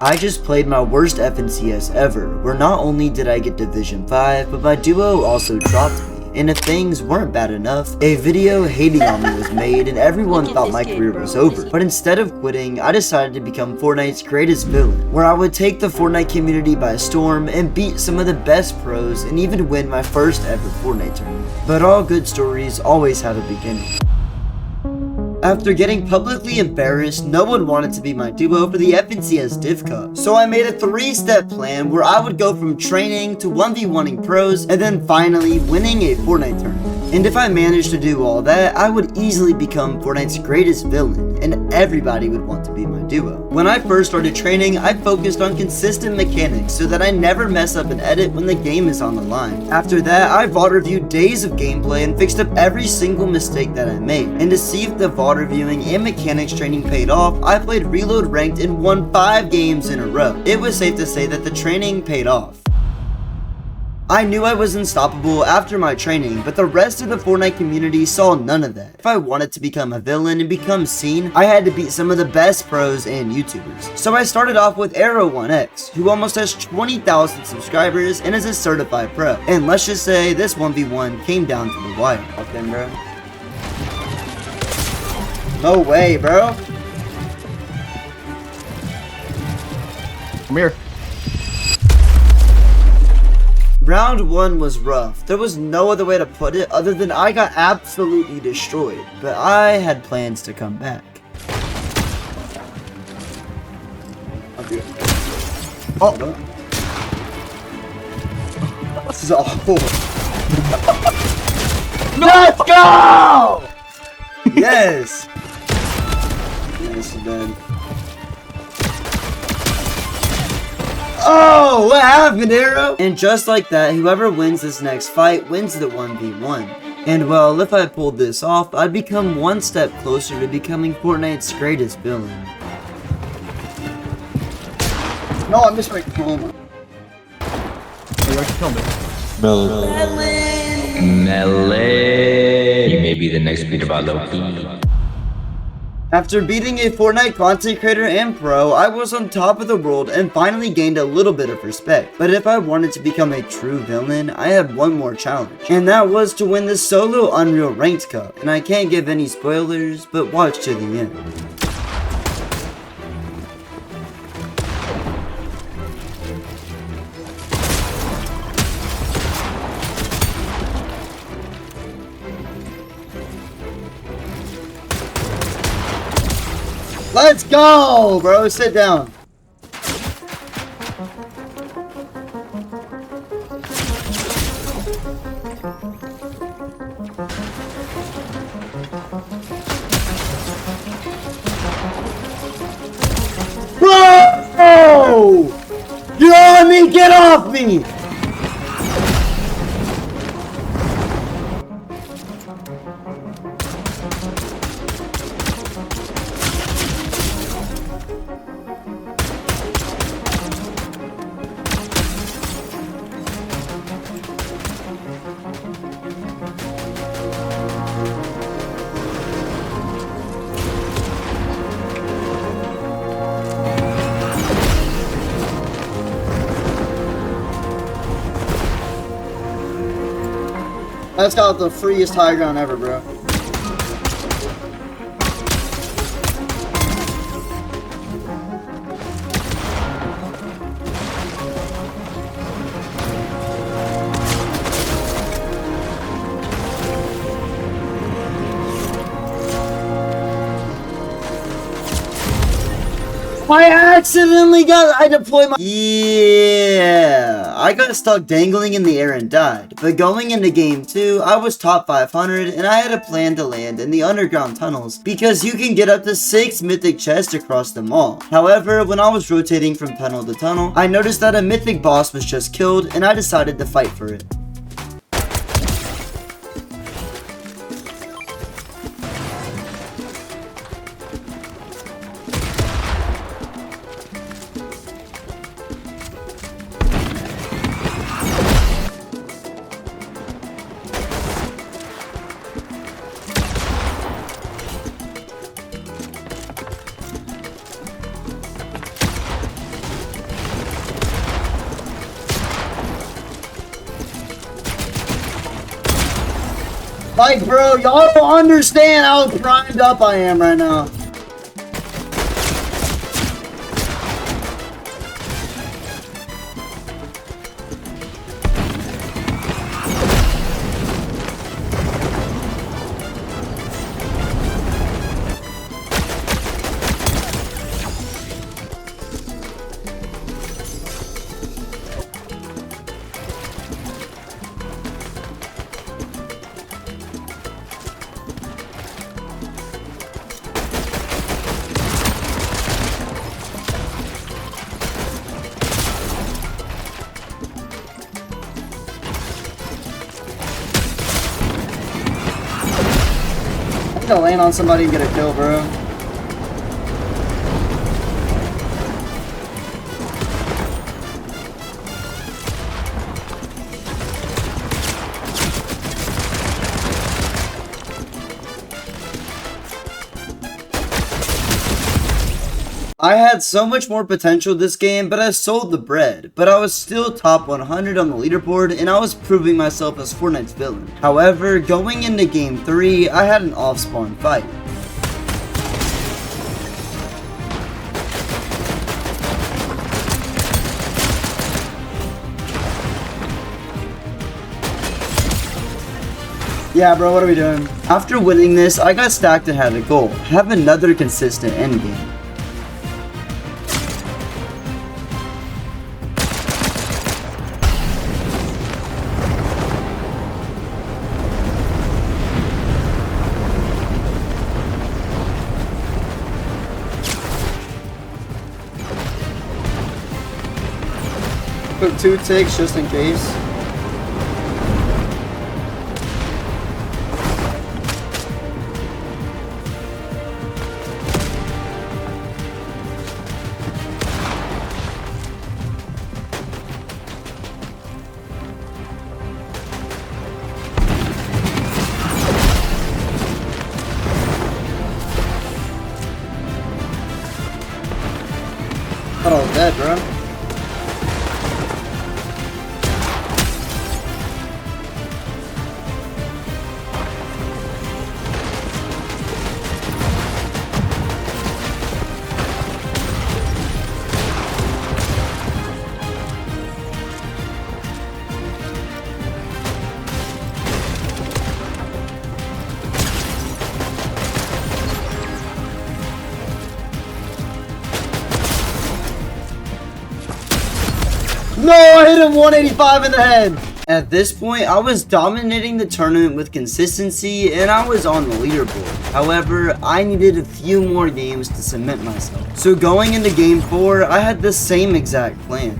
I just played my worst FNCS ever, where not only did I get Division 5, but my duo also dropped me. And if things weren't bad enough, a video hating on me was made and everyone thought my career was over. But instead of quitting, I decided to become Fortnite's greatest villain, where I would take the Fortnite community by storm and beat some of the best pros and even win my first ever Fortnite tournament. But all good stories always have a beginning. After getting publicly embarrassed, no one wanted to be my duo for the FNCS Div Cup. So I made a 3-step plan where I would go from training to 1v1ing pros and then finally winning a Fortnite tournament. And if I managed to do all that, I would easily become Fortnite's greatest villain and everybody would want to be my duo. When I first started training, I focused on consistent mechanics so that I never mess up an edit when the game is on the line. After that, I VOD reviewed days of gameplay and fixed up every single mistake that I made. And to see if the VOD reviewing and mechanics training paid off, I played Reload Ranked and won 5 games in a row. It was safe to say that the training paid off. I knew I was unstoppable after my training, but the rest of the Fortnite community saw none of that. If I wanted to become a villain and become seen, I had to beat some of the best pros and YouTubers. So I started off with Arrow1X, who almost has 20,000 subscribers and is a certified pro. And let's just say this 1v1 came down to the wire. Okay, bro. No way, bro. Come here. Round 1 was rough. There was no other way to put it other than I got absolutely destroyed, but I had plans to come back. Oh! This is awful. Let's go! Yes! Nice, man. Oh, what happened, Arrow? And just like that, whoever wins this next fight wins the 1v1. And well, if I pulled this off, I'd become one step closer to becoming Fortnite's greatest villain. No, I missed my home. You actually killed me. Melon. You may be the next beat about Loki. After beating a Fortnite content creator and pro, I was on top of the world and finally gained a little bit of respect. But if I wanted to become a true villain, I had one more challenge. And that was to win the solo Unreal Ranked Cup. And I can't give any spoilers, but watch to the end. Let's go, bro. Sit down. Bro! Get on me! Get off me! That's got the freest high ground ever, bro. I deployed my... Yeah, I got stuck dangling in the air and died. But going into game 2, I was top 500 and I had a plan to land in the underground tunnels because you can get up to 6 mythic chests across them all. However, when I was rotating from tunnel to tunnel, I noticed that a mythic boss was just killed and I decided to fight for it. Like, bro, y'all don't understand how primed up I am right now. I'm gonna land on somebody and get a kill, bro. I had so much more potential this game, but I sold the bread. But I was still top 100 on the leaderboard, and I was proving myself as Fortnite's villain. However, going into game 3, I had an off-spawn fight. Yeah, bro, what are we doing? After winning this, I got stacked and had a goal. Have another consistent endgame. Put 2 ticks just in case. Thought I was dead, bro. No, I hit him 185 in the head. At this point, I was dominating the tournament with consistency and I was on the leaderboard. However, I needed a few more games to cement myself. So going into game 4, I had the same exact plan.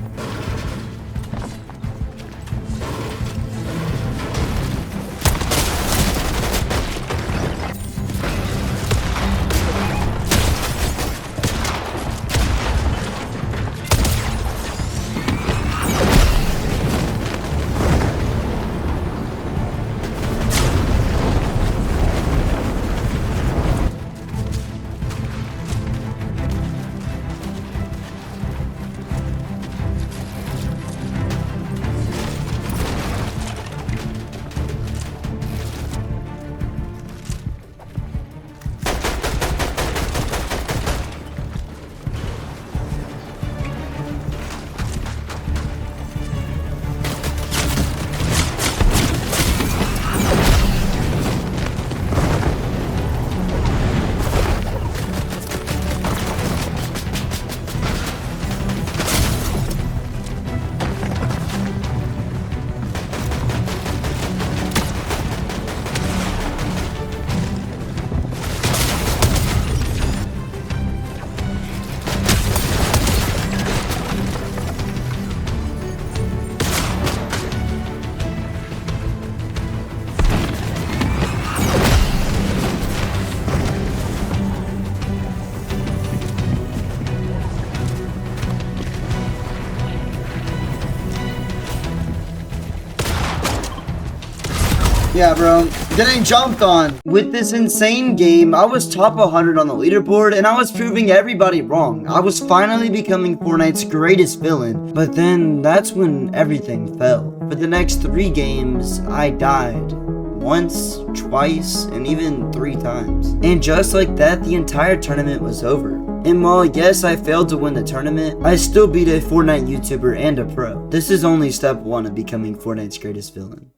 Yeah, bro. Getting jumped on. With this insane game, I was top 100 on the leaderboard, and I was proving everybody wrong. I was finally becoming Fortnite's greatest villain, but then that's when everything fell. For the next 3 games, I died once, twice, and even 3 times. And just like that, the entire tournament was over. And while yes, I failed to win the tournament, I still beat a Fortnite YouTuber and a pro. This is only step 1 of becoming Fortnite's greatest villain.